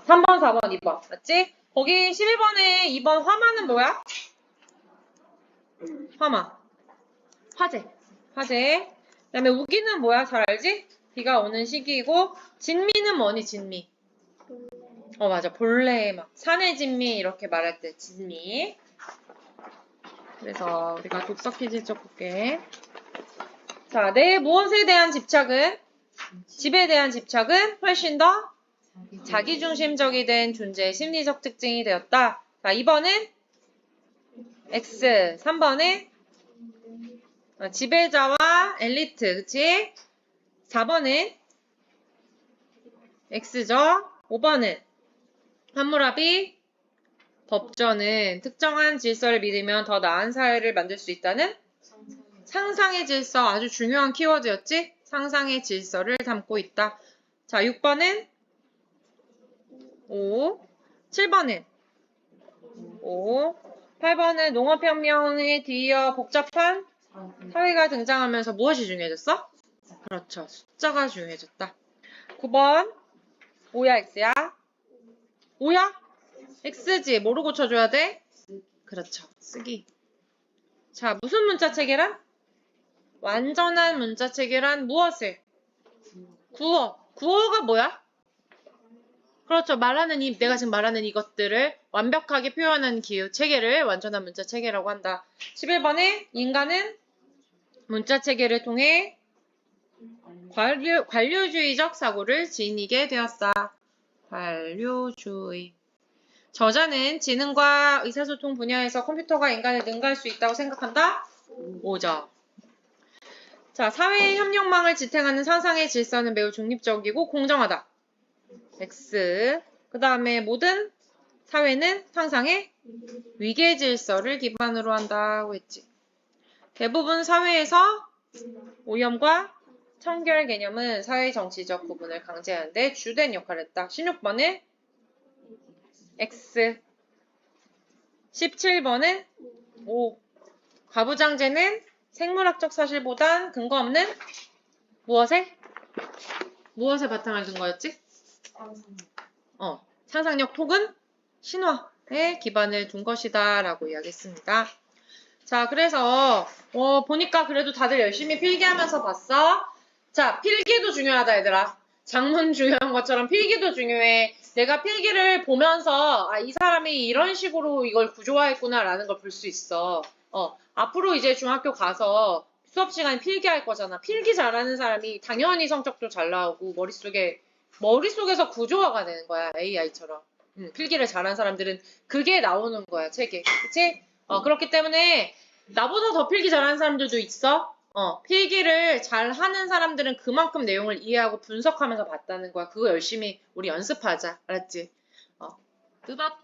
3번, 4번, 2번. 맞지? 거기 11번에 2번 화마는 뭐야? 화마. 화재. 화재. 그 다음에 우기는 뭐야? 잘 알지? 비가 오는 시기이고, 진미는 뭐니, 진미? 맞아. 본래 막 산의 진미 이렇게 말할 때 진미. 그래서 우리가 독서 퀴즈 쪽 볼게. 자, 내 무엇에 대한 집착은? 집에 대한 집착은 훨씬 더 자기중심적이 된 존재의 심리적 특징이 되었다. 자, 2번은 X, 3번은 지배자와 엘리트, 그치? 4번은 X죠. 5번은 함무라비, 법전은 특정한 질서를 믿으면 더 나은 사회를 만들 수 있다는 상상의 질서, 아주 중요한 키워드였지? 상상의 질서를 담고 있다. 자, 6번은 5, 7번은 5, 8번은 농업혁명에 뒤이어 복잡한 사회가 등장하면서 무엇이 중요해졌어? 그렇죠. 숫자가 중요해졌다. 9번 5야 X야? 5야? X지. 뭐로 고쳐줘야 돼? 그렇죠. 쓰기. 자, 무슨 문자 체계란? 완전한 문자 체계란 무엇을? 구어. 구어가 뭐야? 그렇죠. 내가 지금 말하는 이것들을 완벽하게 표현한 기호 체계를 완전한 문자 체계라고 한다. 11번에 인간은 문자 체계를 통해 관료주의적 사고를 지니게 되었다. 관료주의. 저자는 지능과 의사소통 분야에서 컴퓨터가 인간을 능가할 수 있다고 생각한다. 5점. 자, 사회의 협력망을 지탱하는 상상의 질서는 매우 중립적이고 공정하다. X. 그 다음에 모든 사회는 상상의 위계 질서를 기반으로 한다고 했지. 대부분 사회에서 오염과 청결 개념은 사회 정치적 구분을 강제하는 데 주된 역할을 했다. 16번은 X. 17번은 O. 가부장제는 생물학적 사실보단 근거 없는 무엇에 바탕을 둔 거였지? 상상력 톡은 신화에 기반을 둔 것이다 라고 이야기했습니다. 자, 그래서 보니까 그래도 다들 열심히 필기하면서 봤어? 자, 필기도 중요하다 얘들아. 작문 중요한 것처럼 필기도 중요해. 내가 필기를 보면서 이 사람이 이런 식으로 이걸 구조화했구나 라는 걸 볼 수 있어. 앞으로 이제 중학교 가서 수업 시간에 필기할 거잖아. 필기 잘하는 사람이 당연히 성적도 잘 나오고 머릿속에서 구조화가 되는 거야. AI처럼. 필기를 잘하는 사람들은 그게 나오는 거야. 책에. 그치? 그렇기 때문에 나보다 더 필기 잘하는 사람들도 있어. 필기를 잘하는 사람들은 그만큼 내용을 이해하고 분석하면서 봤다는 거야. 그거 열심히 우리 연습하자. 알았지?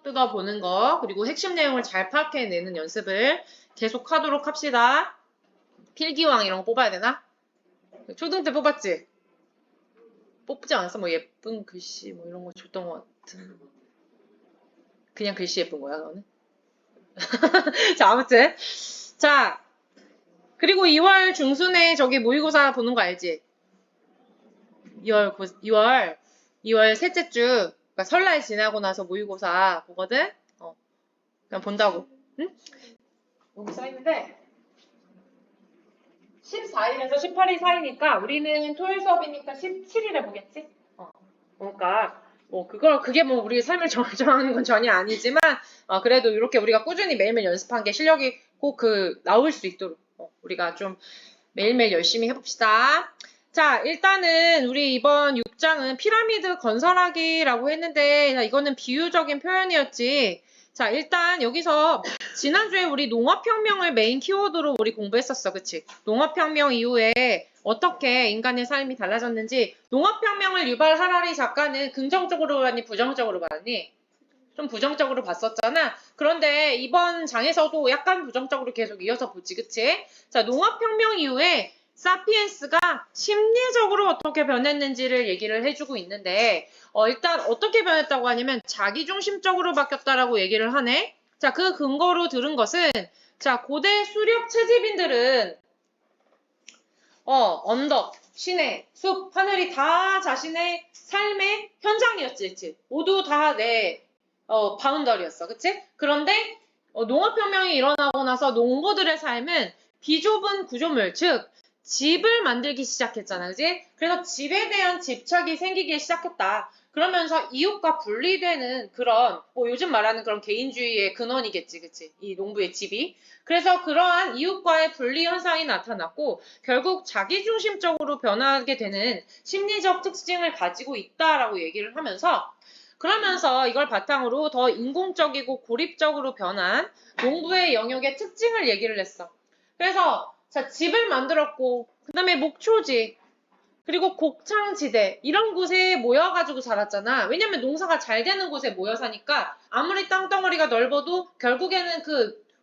뜯어 보는 거 그리고 핵심 내용을 잘 파악해내는 연습을 계속 하도록 합시다. 필기왕 이런 거 뽑아야 되나? 초등 때 뽑았지? 뽑지 않았어? 뭐 예쁜 글씨 뭐 이런 거 줬던 것 같은. 그냥 글씨 예쁜 거야 너는? 자, 아무튼 자, 그리고 2월 중순에 저기 모의고사 보는 거 알지? 2월 셋째 주, 그러니까 설날 지나고 나서 모의고사 보거든? 그냥 본다고. 응? 여기 써있는데 14일에서 18일 사이니까 우리는 토요일 수업이니까 17일에 보겠지? 그러니까 그게 뭐 우리 삶을 정하는 건 전혀 아니지만 그래도 이렇게 우리가 꾸준히 매일매일 연습한 게 실력이 꼭 나올 수 있도록 우리가 좀 매일매일 열심히 해봅시다. 자, 일단은 우리 이번 6장은 피라미드 건설하기라고 했는데 이거는 비유적인 표현이었지. 자, 일단 여기서 지난주에 우리 농업혁명을 메인 키워드로 우리 공부했었어. 그치? 농업혁명 이후에 어떻게 인간의 삶이 달라졌는지 농업혁명을 유발 하라리 작가는 긍정적으로 봤니? 부정적으로 봤니? 좀 부정적으로 봤었잖아. 그런데 이번 장에서도 약간 부정적으로 계속 이어서 보지. 그치? 자, 농업혁명 이후에 사피엔스가 심리적으로 어떻게 변했는지를 얘기를 해주고 있는데 일단 어떻게 변했다고 하냐면 자기중심적으로 바뀌었다라고 얘기를 하네. 자, 그 근거로 들은 것은 자, 고대 수렵 채집인들은 언덕, 시내, 숲, 하늘이 다 자신의 삶의 현장이었지, 그치? 모두 다 내 바운더리였어, 그치? 그런데 농업혁명이 일어나고 나서 농부들의 삶은 비좁은 구조물, 즉 집을 만들기 시작했잖아, 그치? 그래서 집에 대한 집착이 생기기 시작했다. 그러면서 이웃과 분리되는 그런 요즘 말하는 그런 개인주의의 근원이겠지, 그치? 이 농부의 집이. 그래서 그러한 이웃과의 분리 현상이 나타났고 결국 자기중심적으로 변하게 되는 심리적 특징을 가지고 있다라고 얘기를 하면서 그러면서 이걸 바탕으로 더 인공적이고 고립적으로 변한 농부의 영역의 특징을 얘기를 했어. 그래서 자, 집을 만들었고 그다음에 목초지 그리고 곡창지대 이런 곳에 모여가지고 살았잖아. 왜냐면 농사가 잘 되는 곳에 모여 사니까 아무리 땅덩어리가 넓어도 결국에는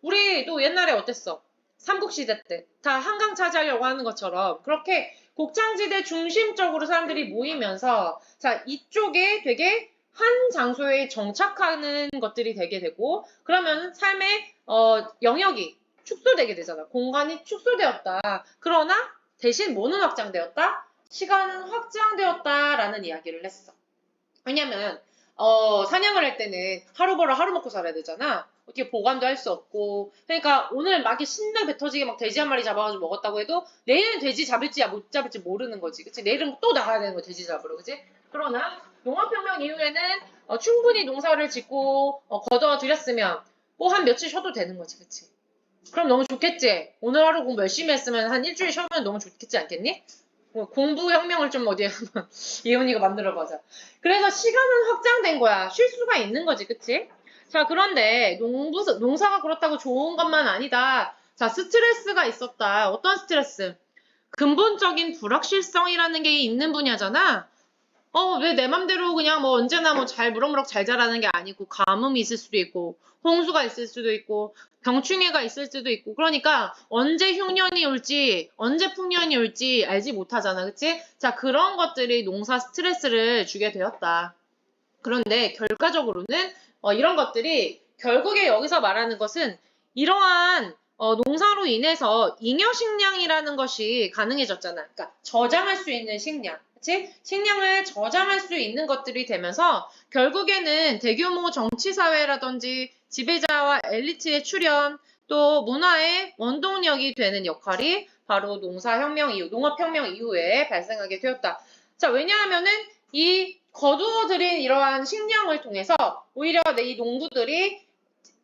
우리도 옛날에 어땠어? 삼국시대 때 다 한강 차지하려고 하는 것처럼 그렇게 곡창지대 중심적으로 사람들이 모이면서 자 이쪽에 되게 한 장소에 정착하는 것들이 되게 되고 그러면 삶의 영역이 축소되게 되잖아. 공간이 축소되었다. 그러나 대신 뭐는 확장되었다? 시간은 확장되었다라는 이야기를 했어. 왜냐면 사냥을 할 때는 하루 벌어 하루 먹고 살아야 되잖아. 어떻게 보관도 할 수 없고 그러니까 오늘 막 신나게 배 터지게 막 돼지 한 마리 잡아가지고 먹었다고 해도 내일은 돼지 잡을지 못 잡을지 모르는 거지. 그치? 내일은 또 나가야 되는 거 돼지 잡으러. 그치? 그러나 농업혁명 이후에는 충분히 농사를 짓고 거둬들였으면 뭐 한 며칠 쉬어도 되는 거지. 그치? 그럼 너무 좋겠지? 오늘 하루 공부 열심히 했으면 한 일주일 쉬면 너무 좋겠지 않겠니? 공부혁명을 좀 어디에 한번 예은이가 만들어보자. 그래서 시간은 확장된 거야. 쉴 수가 있는 거지, 그치? 자, 그런데 농사가 그렇다고 좋은 것만 아니다. 자, 스트레스가 있었다. 어떤 스트레스? 근본적인 불확실성이라는 게 있는 분야잖아. 왜 내 맘대로 그냥 뭐 언제나 뭐 잘 무럭무럭 잘 자라는 게 아니고 가뭄이 있을 수도 있고 홍수가 있을 수도 있고 병충해가 있을 수도 있고 그러니까 언제 흉년이 올지 언제 풍년이 올지 알지 못하잖아. 그치? 자, 그런 것들이 농사 스트레스를 주게 되었다. 그런데 결과적으로는 이런 것들이 결국에 여기서 말하는 것은 이러한 농사로 인해서 잉여 식량이라는 것이 가능해졌잖아. 그러니까 저장할 수 있는 식량. 그치? 식량을 저장할 수 있는 것들이 되면서 결국에는 대규모 정치사회라든지 지배자와 엘리트의 출현 또 문화의 원동력이 되는 역할이 바로 농업혁명 이후에 발생하게 되었다. 자, 왜냐하면은 이 거두어들인 이러한 식량을 통해서 오히려 이 농부들이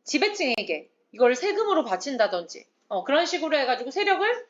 지배층에게 이걸 세금으로 바친다든지 그런 식으로 해가지고 세력을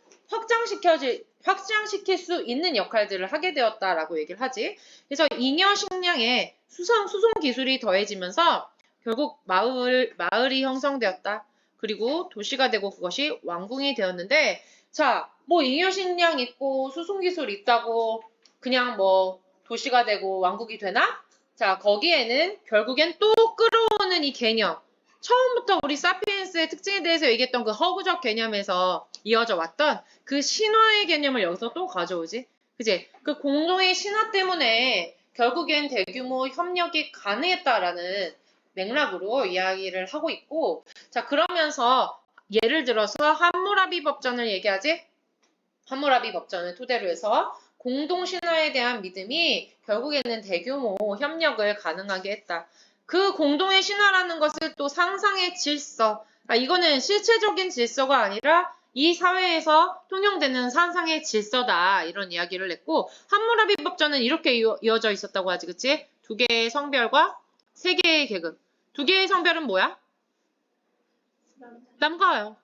확장시킬 수 있는 역할들을 하게 되었다라고 얘기를 하지. 그래서 잉여 식량에 수송 기술이 더해지면서 결국 마을이 형성되었다. 그리고 도시가 되고 그것이 왕궁이 되었는데 자, 뭐 잉여 식량 있고 수송 기술 있다고 그냥 뭐 도시가 되고 왕국이 되나? 자, 거기에는 결국엔 또 끌어오는 이 개념. 처음부터 우리 사피엔스의 특징에 대해서 얘기했던 그 허구적 개념에서 이어져 왔던 그 신화의 개념을 여기서 또 가져오지. 그치? 그 공동의 신화 때문에 결국엔 대규모 협력이 가능했다라는 맥락으로 이야기를 하고 있고, 자, 그러면서 예를 들어서 함무라비 법전을 얘기하지? 함무라비 법전을 토대로 해서 공동신화에 대한 믿음이 결국에는 대규모 협력을 가능하게 했다. 그 공동의 신화라는 것을 또 상상의 질서, 이거는 실체적인 질서가 아니라 이 사회에서 통용되는 상상의 질서다. 이런 이야기를 했고 함무라비 법전은 이렇게 이어져 있었다고 하지, 그치? 두 개의 성별과 세 개의 계급. 두 개의 성별은 뭐야?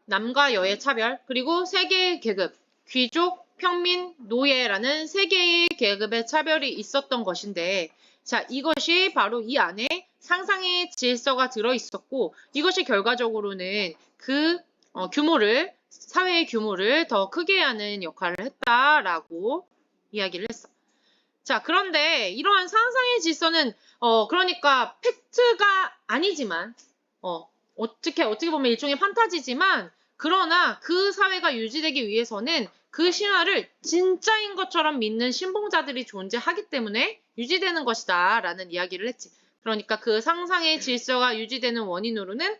남과 여의 차별. 그리고 세 개의 계급. 귀족, 평민, 노예라는 세 개의 계급의 차별이 있었던 것인데 자, 이것이 바로 이 안에 상상의 질서가 들어있었고 이것이 결과적으로는 그 사회의 규모를 더 크게 하는 역할을 했다라고 이야기를 했어. 자, 그런데 이러한 상상의 질서는 그러니까 팩트가 아니지만 어떻게 보면 일종의 판타지지만 그러나 그 사회가 유지되기 위해서는 그 신화를 진짜인 것처럼 믿는 신봉자들이 존재하기 때문에 유지되는 것이다 라는 이야기를 했지. 그러니까 그 상상의 질서가 유지되는 원인으로는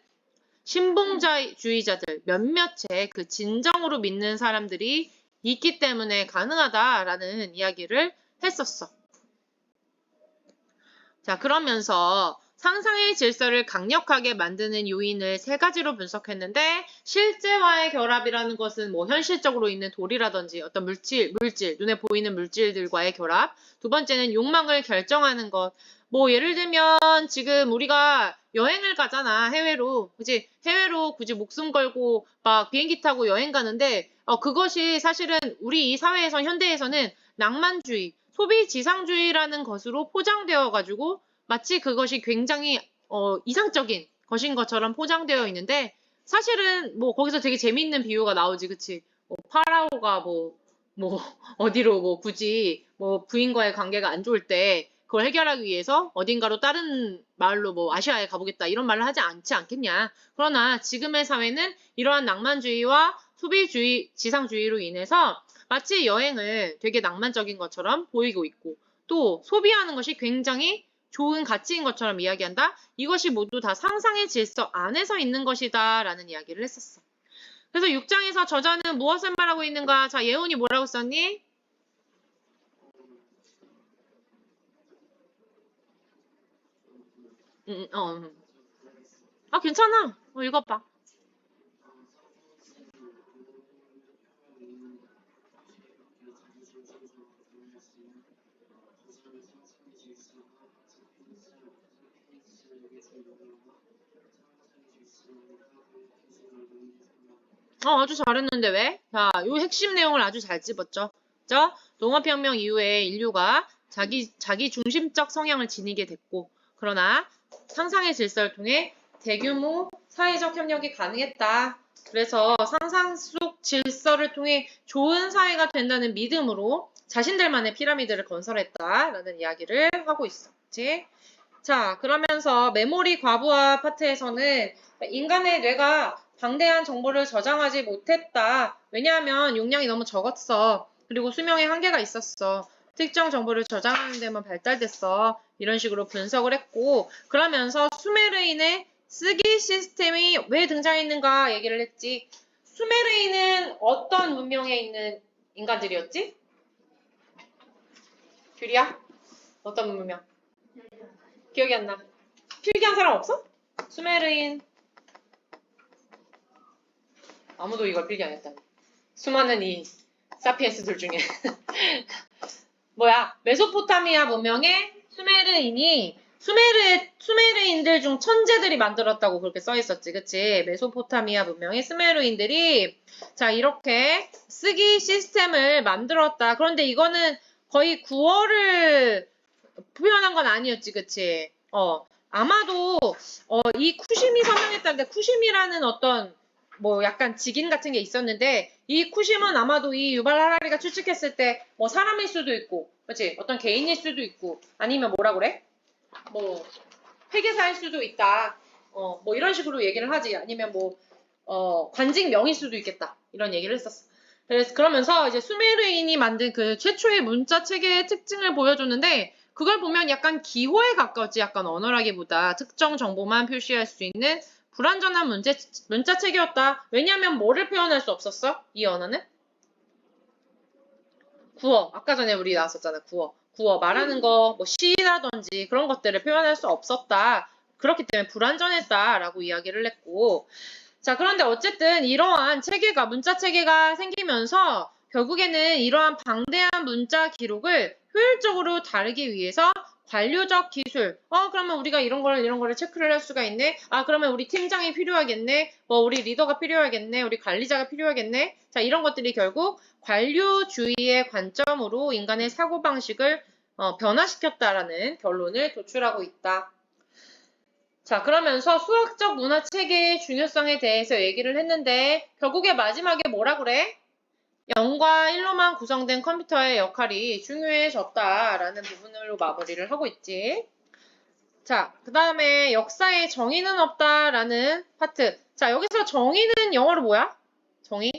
신봉자주의자들 몇몇의 그 진정으로 믿는 사람들이 있기 때문에 가능하다라는 이야기를 했었어. 자, 그러면서 상상의 질서를 강력하게 만드는 요인을 세 가지로 분석했는데 실제와의 결합이라는 것은 뭐 현실적으로 있는 돌이라든지 어떤 물질, 눈에 보이는 물질들과의 결합. 두 번째는 욕망을 결정하는 것. 뭐 예를 들면 지금 우리가 여행을 가잖아, 해외로. 그치? 해외로 굳이 목숨 걸고 막 비행기 타고 여행 가는데 그것이 사실은 우리 이 사회에서 현대에서는 낭만주의, 소비지상주의라는 것으로 포장되어 가지고 마치 그것이 굉장히 이상적인 것인 것처럼 포장되어 있는데 사실은 뭐 거기서 되게 재밌는 비유가 나오지, 그치? 파라오가 뭐 어디로 뭐 굳이 뭐 부인과의 관계가 안 좋을 때 그걸 해결하기 위해서 어딘가로 다른 마을로 뭐 아시아에 가보겠다 이런 말을 하지 않지 않겠냐. 그러나 지금의 사회는 이러한 낭만주의와 소비주의, 지상주의로 인해서 마치 여행을 되게 낭만적인 것처럼 보이고 있고 또 소비하는 것이 굉장히 좋은 가치인 것처럼 이야기한다. 이것이 모두 다 상상의 질서 안에서 있는 것이다 라는 이야기를 했었어. 그래서 6장에서 저자는 무엇을 말하고 있는가? 자, 예훈이 뭐라고 썼니? 아, 괜찮아. 읽어봐. 아주 잘했는데 왜? 자, 요 핵심 내용을 아주 잘 집었죠. 죠? 농업혁명 이후에 인류가 자기 중심적 성향을 지니게 됐고, 그러나 상상의 질서를 통해 대규모 사회적 협력이 가능했다. 그래서 상상 속 질서를 통해 좋은 사회가 된다는 믿음으로 자신들만의 피라미드를 건설했다라는 이야기를 하고 있어. 그치? 자, 그러면서 메모리 과부하 파트에서는 인간의 뇌가 방대한 정보를 저장하지 못했다. 왜냐하면 용량이 너무 적었어. 그리고 수명의 한계가 있었어. 특정 정보를 저장하는 데만 발달됐어. 이런 식으로 분석을 했고, 그러면서 수메르인의 쓰기 시스템이 왜 등장했는가 얘기를 했지. 수메르인은 어떤 문명에 있는 인간들이었지? 규리야? 어떤 문명? 기억이 안 나. 필기한 사람 없어? 수메르인. 아무도 이걸 필기 안 했다니. 수많은 이 사피엔스들 중에. 뭐야, 메소포타미아 문명의 수메르인들 중 천재들이 만들었다고 그렇게 써 있었지, 그치? 메소포타미아 문명의 수메르인들이 자, 이렇게 쓰기 시스템을 만들었다. 그런데 이거는 거의 구어를 표현한 건 아니었지, 그치? 아마도 이 쿠심이 설명했다는데 쿠심이라는 어떤 뭐 약간 직인 같은 게 있었는데 이 쿠심은 아마도 이 유발 하라리가 추측했을 때 뭐 사람일 수도 있고, 그렇지? 어떤 개인일 수도 있고, 아니면 뭐라 그래? 뭐 회계사일 수도 있다. 뭐 이런 식으로 얘기를 하지. 아니면 뭐 관직명일 수도 있겠다. 이런 얘기를 했었어. 그래서 그러면서 이제 수메르인이 만든 그 최초의 문자 체계의 특징을 보여줬는데 그걸 보면 약간 기호에 가까웠지. 약간 언어라기보다 특정 정보만 표시할 수 있는 불완전한 문자 체계였다. 왜냐하면 뭐를 표현할 수 없었어? 이 언어는? 구어. 아까 전에 우리 나왔었잖아. 구어. 말하는 거, 뭐 시라든지 그런 것들을 표현할 수 없었다. 그렇기 때문에 불완전했다라고 이야기를 했고 자, 그런데 어쨌든 이러한 체계가, 문자 체계가 생기면서 결국에는 이러한 방대한 문자 기록을 효율적으로 다루기 위해서 관료적 기술. 그러면 우리가 이런 거를 체크를 할 수가 있네. 그러면 우리 팀장이 필요하겠네. 뭐 우리 리더가 필요하겠네. 우리 관리자가 필요하겠네. 자, 이런 것들이 결국 관료주의의 관점으로 인간의 사고방식을 변화시켰다라는 결론을 도출하고 있다. 자, 그러면서 수학적 문화 체계의 중요성에 대해서 얘기를 했는데 결국에 마지막에 뭐라 그래? 0과 1로만 구성된 컴퓨터의 역할이 중요해졌다라는 부분으로 마무리를 하고 있지. 자, 그 다음에 역사에 정의는 없다라는 파트. 자, 여기서 정의는 영어로 뭐야? 정의?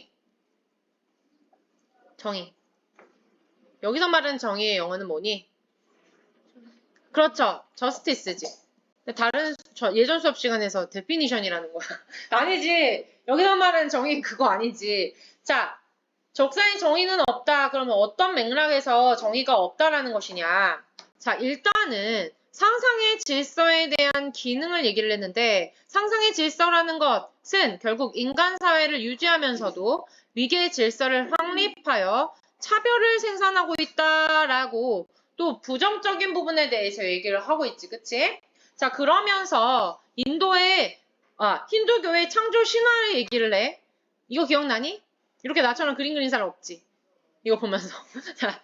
여기서 말하는 정의의 영어는 뭐니? 그렇죠. 저스티스지. 다른 예전 수업 시간에서 데피니션이라는 거야. 아니지. 여기서 말하는 정의 그거 아니지. 자, 적사의 정의는 없다. 그러면 어떤 맥락에서 정의가 없다라는 것이냐. 자, 일단은 상상의 질서에 대한 기능을 얘기를 했는데 상상의 질서라는 것은 결국 인간 사회를 유지하면서도 위계 질서를 확립하여 차별을 생산하고 있다라고 또 부정적인 부분에 대해서 얘기를 하고 있지. 그치? 자, 그러면서 힌두교의 창조 신화를 얘기를 해. 이거 기억나니? 이렇게 나처럼 그림 그린 사람 없지. 이거 보면서. 자,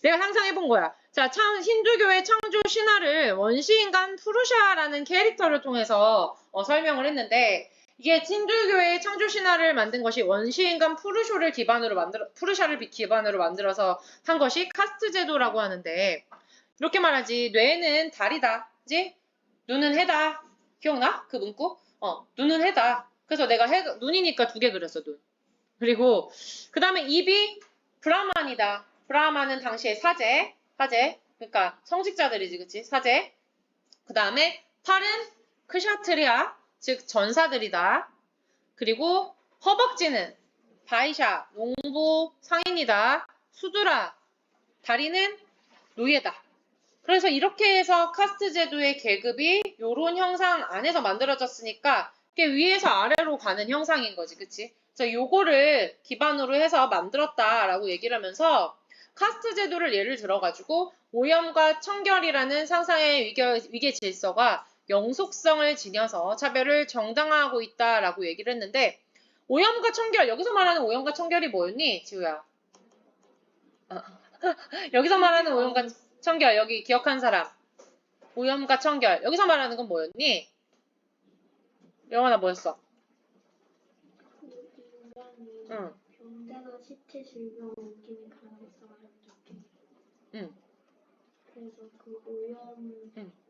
내가 상상해본 거야. 자, 힌두교의 창조 신화를 원시인간 푸르샤라는 캐릭터를 통해서 설명을 했는데, 이게 힌두교의 창조 신화를 만든 것이 원시인간 푸르샤를 기반으로 만들어서 한 것이 카스트 제도라고 하는데, 이렇게 말하지. 뇌는 달이다. 그지? 눈은 해다. 기억나? 그 문구? 눈은 해다. 그래서 내가 눈이니까 2개 그렸어, 눈. 그리고 그 다음에 입이 브라만이다. 브라만은 당시에 사제. 그러니까 성직자들이지, 그치? 사제. 그 다음에 팔은 크샤트리아, 즉 전사들이다. 그리고 허벅지는 바이샤, 농부 상인이다. 수두라, 다리는 노예다. 그래서 이렇게 해서 카스트 제도의 계급이 요런 형상 안에서 만들어졌으니까 이게 위에서 아래로 가는 형상인 거지, 그치? 그래서 요거를 기반으로 해서 만들었다라고 얘기를 하면서 카스트 제도를 예를 들어가지고 오염과 청결이라는 상상의 위계 질서가 영속성을 지녀서 차별을 정당화하고 있다라고 얘기를 했는데 오염과 청결, 여기서 말하는 오염과 청결이 뭐였니, 지우야? 여기서 말하는 오염과 청결, 여기 기억한 사람. 오염과 청결. 여기서 말하는 건 뭐였니? 영원아 뭐였어? 응. 병자나 시체 질병 느낌이 강했어. 응. 그래서 그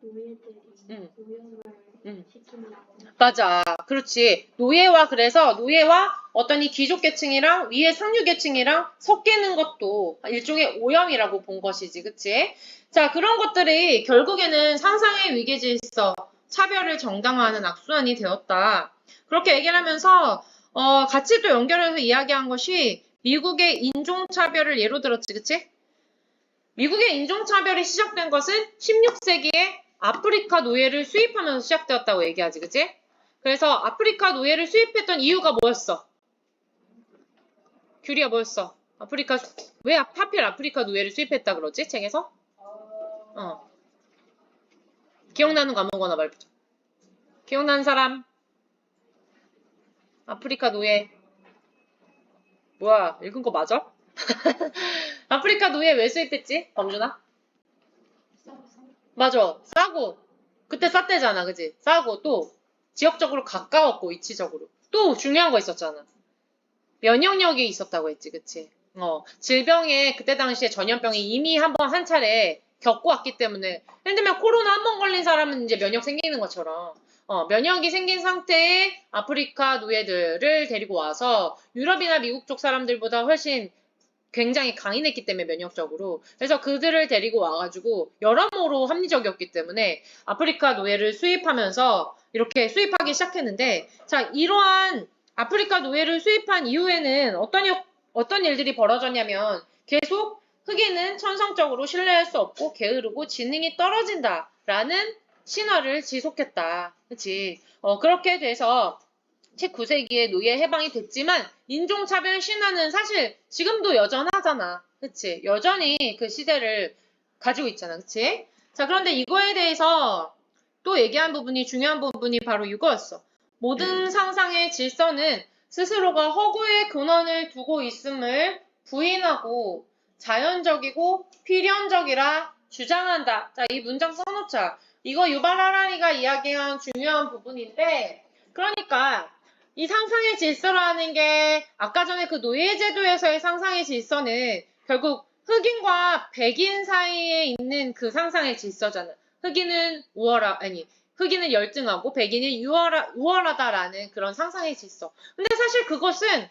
노예들이 오염을 시키는 맞아. 그렇지. 노예와 어떤 이 귀족 계층이랑 위에 상류 계층이랑 섞이는 것도 일종의 오염이라고 본 것이지. 그치? 자, 그런 것들이 결국에는 상상의 위계 질서, 차별을 정당화하는 악순환이 되었다. 그렇게 얘기를 하면서 같이 또 연결해서 이야기한 것이 미국의 인종차별을 예로 들었지. 그치? 미국의 인종차별이 시작된 것은 16세기에 아프리카 노예를 수입하면서 시작되었다고 얘기하지, 그치? 그래서 아프리카 노예를 수입했던 이유가 뭐였어? 규리야 뭐였어? 왜 하필 아프리카 노예를 수입했다 그러지? 책에서? 기억나는 거 아무거나 말해보자. 기억나는 사람? 아프리카 노예. 뭐야, 읽은 거 맞아? 아프리카 노예 왜 수입했지? 범준아? 맞아. 싸고. 그때 쌌대잖아, 그지? 싸고 또 지역적으로 가까웠고 위치적으로. 또 중요한 거 있었잖아. 면역력이 있었다고 했지, 그치? 질병에 그때 당시에 전염병이 이미 한 차례 겪고 왔기 때문에 예를 들면 코로나 한 번 걸린 사람은 이제 면역 생기는 것처럼 면역이 생긴 상태의 아프리카 노예들을 데리고 와서 유럽이나 미국 쪽 사람들보다 훨씬 굉장히 강인했기 때문에 면역적으로 그래서 그들을 데리고 와가지고 여러모로 합리적이었기 때문에 아프리카 노예를 수입하면서 이렇게 수입하기 시작했는데 자 이러한 아프리카 노예를 수입한 이후에는 어떤 일들이 벌어졌냐면 계속 흑인은 천성적으로 신뢰할 수 없고 게으르고 지능이 떨어진다라는 신화를 지속했다. 그치? 그렇게 돼서 19세기에 노예 해방이 됐지만 인종차별 신화는 사실 지금도 여전하잖아. 그치? 여전히 그 시대를 가지고 있잖아. 그치? 자, 그런데 이거에 대해서 또 얘기한 부분이 중요한 부분이 바로 이거였어. 모든 상상의 질서는 스스로가 허구의 근원을 두고 있음을 부인하고 자연적이고 필연적이라 주장한다. 자, 이 문장 써놓자. 이거 유발 하라니가 이야기한 중요한 부분인데 그러니까 이 상상의 질서라는 게 아까 전에 그 노예제도에서의 상상의 질서는 결국 흑인과 백인 사이에 있는 그 상상의 질서잖아. 흑인은 열등하고 백인이 우월하다라는 그런 상상의 질서. 근데 사실 그것은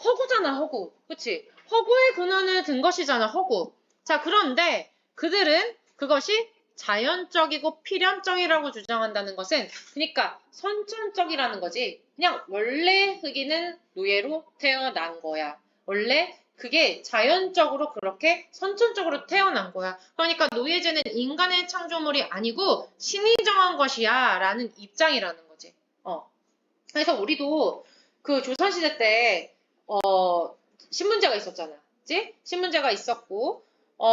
허구잖아, 허구. 그치? 허구의 근원을 든 것이잖아, 허구. 자, 그런데 그들은 그것이 자연적이고 필연적이라고 주장한다는 것은 그러니까 선천적이라는 거지. 그냥 원래 흑인은 노예로 태어난 거야. 원래 그게 자연적으로 그렇게 선천적으로 태어난 거야. 그러니까 노예제는 인간의 창조물이 아니고 신이 정한 것이야 라는 입장이라는 거지. 그래서 우리도 그 조선시대 때 신문제가 있었잖아. 그치? 신문제가 있었고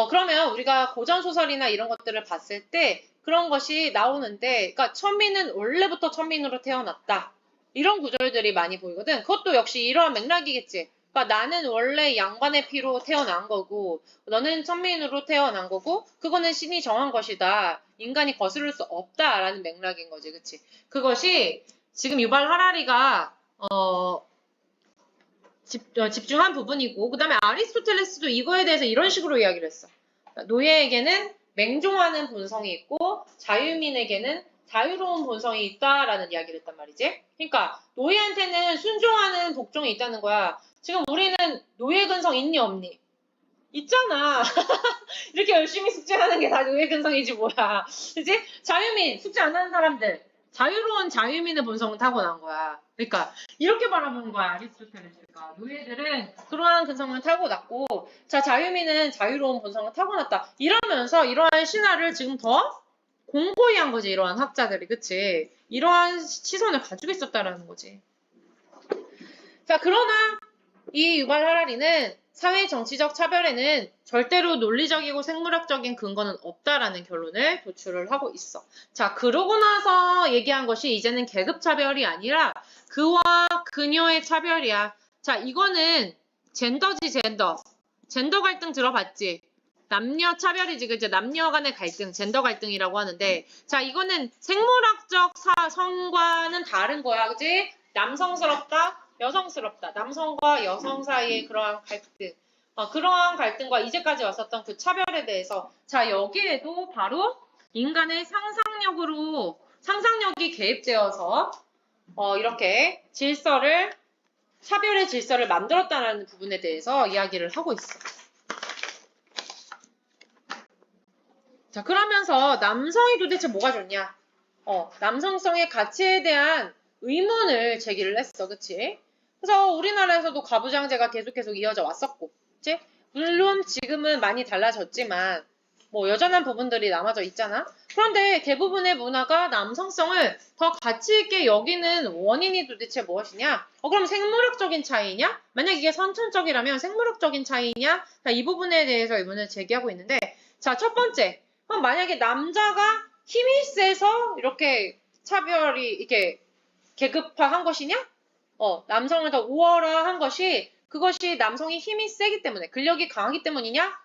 그러면 우리가 고전소설이나 이런 것들을 봤을 때 그런 것이 나오는데 그러니까 천민은 원래부터 천민으로 태어났다. 이런 구절들이 많이 보이거든. 그것도 역시 이러한 맥락이겠지. 그러니까 나는 원래 양반의 피로 태어난 거고 너는 천민으로 태어난 거고 그거는 신이 정한 것이다. 인간이 거스를 수 없다라는 맥락인 거지. 그치? 그것이 지금 유발 하라리가 집중한 부분이고 그 다음에 아리스토텔레스도 이거에 대해서 이런 식으로 이야기를 했어. 노예에게는 맹종하는 본성이 있고 자유민에게는 자유로운 본성이 있다라는 이야기를 했단 말이지. 그러니까 노예한테는 순종하는 복종이 있다는 거야. 지금 우리는 노예 근성 있니 없니? 있잖아. 이렇게 열심히 숙제하는 게 다 노예 근성이지 뭐야. 그치? 자유민 숙제 안 하는 사람들 자유로운 자유민의 본성을 타고난 거야. 그러니까 이렇게 바라보는 거야 아리스토텔레스가. 노예들은 그러한 근성을 타고났고 자 자유민은 자유로운 본성을 타고났다. 이러면서 이러한 신화를 지금 더 공고히 한 거지. 이러한 학자들이. 그치? 이러한 시선을 가지고 있었다라는 거지. 자 그러나 이 유발 하라리는 사회 정치적 차별에는 절대로 논리적이고 생물학적인 근거는 없다라는 결론을 도출을 하고 있어. 자, 그러고 나서 얘기한 것이 이제는 계급 차별이 아니라 그와 그녀의 차별이야. 자, 이거는 젠더지, 젠더. 젠더 갈등 들어봤지? 남녀 차별이지, 그죠? 남녀 간의 갈등, 젠더 갈등이라고 하는데, 자, 이거는 생물학적 성과는 다른 거야, 그지? 남성스럽다, 여성스럽다. 남성과 여성 사이의 그러한 갈등. 그러한 갈등과 이제까지 왔었던 그 차별에 대해서 자 여기에도 바로 인간의 상상력이 개입되어서 이렇게 차별의 질서를 만들었다는 부분에 대해서 이야기를 하고 있어. 자 그러면서 남성이 도대체 뭐가 좋냐? 남성성의 가치에 대한 의문을 제기를 했어. 그치? 그래서 우리나라에서도 가부장제가 계속 이어져 왔었고, 그치? 물론 지금은 많이 달라졌지만, 뭐 여전한 부분들이 남아져 있잖아? 그런데 대부분의 문화가 남성성을 더 가치있게 여기는 원인이 도대체 무엇이냐? 그럼 생물학적인 차이냐? 만약 이게 선천적이라면 생물학적인 차이냐? 자, 이 부분에 대해서 의문을 제기하고 있는데, 자, 첫 번째. 그럼 만약에 남자가 힘이 세서 이렇게 차별이 이렇게 계급화한 것이냐? 남성을 더 우월화한 것이 그것이 남성이 힘이 세기 때문에 근력이 강하기 때문이냐?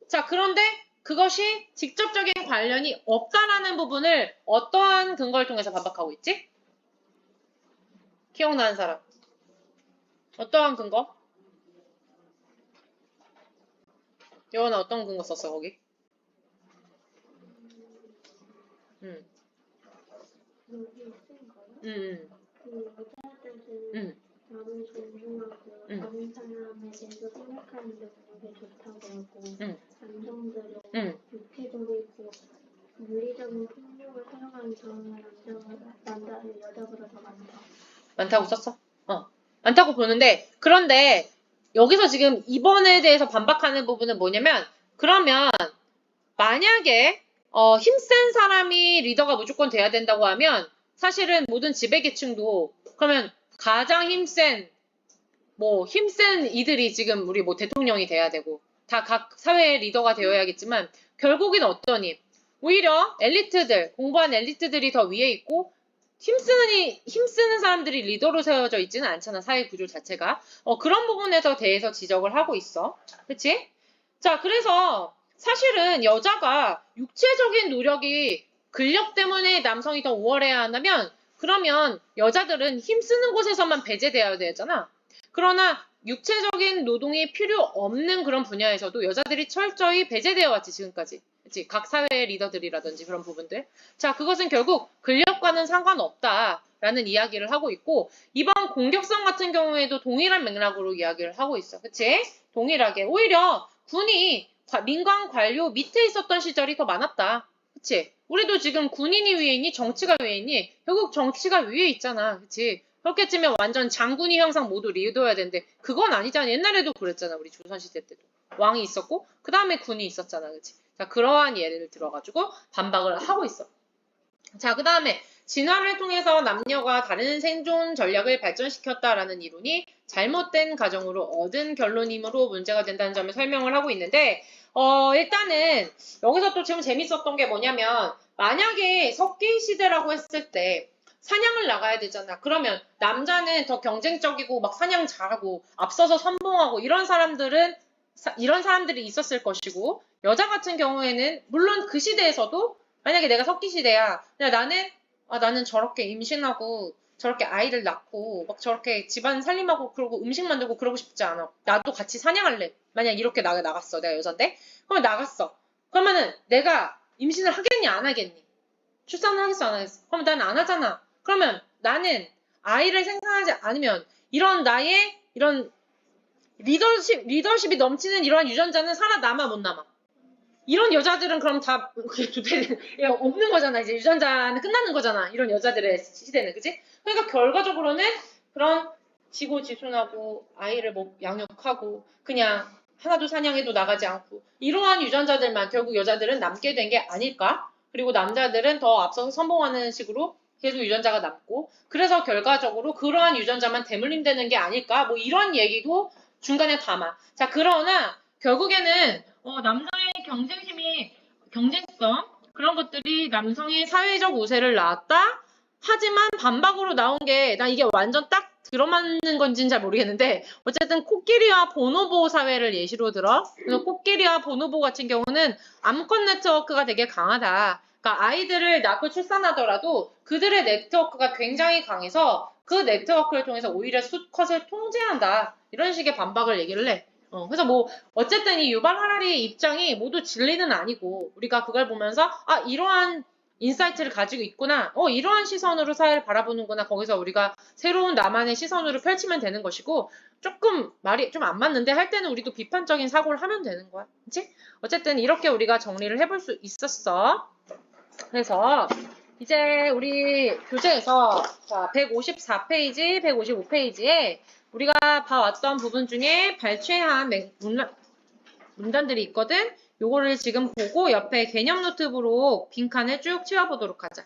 자 그런데 그것이 직접적인 관련이 없다라는 부분을 어떠한 근거를 통해서 반박하고 있지? 기억나는 사람? 어떠한 근거? 여원아 어떤 근거 썼어 거기? 여기 쓴 거요? 음. 그 여자들은 남을 존중하고 다른 사람에 대해서 생각하는 게 되게 좋다고 하고 남성들은 육체적이고 물리적인 폭력을 사용하는 경우가 여자보다 더 많다. 많다고 썼어? 많다고 보는데 그런데 여기서 지금 이번에 대해서 반박하는 부분은 뭐냐면 그러면 만약에 힘센 사람이 리더가 무조건 돼야 된다고 하면 사실은 모든 지배계층도 그러면 가장 힘센 이들이 지금 우리 대통령이 돼야 되고 다 각 사회의 리더가 되어야겠지만 결국엔 어떤 오히려 엘리트들 공부한 엘리트들이 더 위에 있고 힘쓰는 사람들이 리더로 세워져 있지는 않잖아 사회 구조 자체가 그런 부분에 대해서 지적을 하고 있어 그치? 자 그래서 사실은 여자가 육체적인 노력이 근력 때문에 남성이 더 우월해야 한다면 그러면 여자들은 힘쓰는 곳에서만 배제되어야 되잖아. 그러나 육체적인 노동이 필요 없는 그런 분야에서도 여자들이 철저히 배제되어 왔지 지금까지. 그치? 각 사회의 리더들이라든지 그런 부분들. 자 그것은 결국 근력과는 상관없다라는 이야기를 하고 있고 이번 공격성 같은 경우에도 동일한 맥락으로 이야기를 하고 있어. 그치? 동일하게. 오히려 군이 민간 관료 밑에 있었던 시절이 더 많았다. 그치? 우리도 지금 군인이 위에 있니? 정치가 위에 있니? 결국 정치가 위에 있잖아. 그치? 그렇게 치면 완전 장군이 형상 모두 리더여야 되는데 그건 아니잖아. 옛날에도 그랬잖아. 우리 조선시대 때도. 왕이 있었고 그 다음에 군이 있었잖아. 그치? 자, 그러한 예를 들어가지고 반박을 하고 있어. 자, 그 다음에 진화를 통해서 남녀가 다른 생존 전략을 발전시켰다라는 이론이 잘못된 가정으로 얻은 결론이므로 문제가 된다는 점을 설명을 하고 있는데 일단은 여기서 또 지금 재밌었던 게 뭐냐면 만약에 석기시대라고 했을 때 사냥을 나가야 되잖아. 그러면 남자는 더 경쟁적이고 막 사냥 잘하고 앞서서 선봉하고 이런 사람들이 있었을 것이고 여자 같은 경우에는 물론 그 시대에서도 만약에 내가 석기시대야. 근데 나는 저렇게 임신하고 저렇게 아이를 낳고 막 저렇게 집안 살림하고 그러고 음식 만들고 그러고 싶지 않아. 나도 같이 사냥할래. 만약 이렇게 나갔어. 내가 여잔데. 그럼 나갔어. 그러면은 내가 임신을 하겠니 안 하겠니? 출산을 하겠어 안 하겠어? 그럼 난 안 하잖아. 그러면 나는 아이를 생산하지 않으면 이런 나의 이런 리더십이 넘치는 이러한 유전자는 살아남아 못 남아. 이런 여자들은 그럼 다 없는 거잖아. 이제 유전자는 끝나는 거잖아. 이런 여자들의 시대는, 그치? 그러니까 결과적으로는 그런 지고지순하고 아이를 뭐 양육하고 그냥 하나도 사냥해도 나가지 않고 이러한 유전자들만 결국 여자들은 남게 된 게 아닐까? 그리고 남자들은 더 앞서서 선봉하는 식으로 계속 유전자가 남고 그래서 결과적으로 그러한 유전자만 대물림되는 게 아닐까? 뭐 이런 얘기도 중간에 담아. 자, 그러나 결국에는 남자의 경쟁성 그런 것들이 남성의 사회적 우세를 낳았다. 하지만 반박으로 나온 게 나 이게 완전 딱 들어맞는 건지는 잘 모르겠는데 어쨌든 코끼리와 보노보 사회를 예시로 들어. 그래서 코끼리와 보노보 같은 경우는 암컷 네트워크가 되게 강하다. 그러니까 아이들을 낳고 출산하더라도 그들의 네트워크가 굉장히 강해서 그 네트워크를 통해서 오히려 수컷을 통제한다. 이런 식의 반박을 얘기를 해. 그래서 뭐 어쨌든 이 유발 하라리의 입장이 모두 진리는 아니고 우리가 그걸 보면서 이러한 인사이트를 가지고 있구나. 이러한 시선으로 사회를 바라보는구나. 거기서 우리가 새로운 나만의 시선으로 펼치면 되는 것이고 조금 말이 좀 안 맞는데 할 때는 우리도 비판적인 사고를 하면 되는 거야. 그치? 어쨌든 이렇게 우리가 정리를 해볼 수 있었어. 그래서 이제 우리 교재에서 154페이지, 155페이지에 우리가 봐왔던 부분 중에 발췌한 문단들이 있거든. 요거를 지금 보고 옆에 개념 노트북으로 빈칸을 쭉 채워보도록 하자.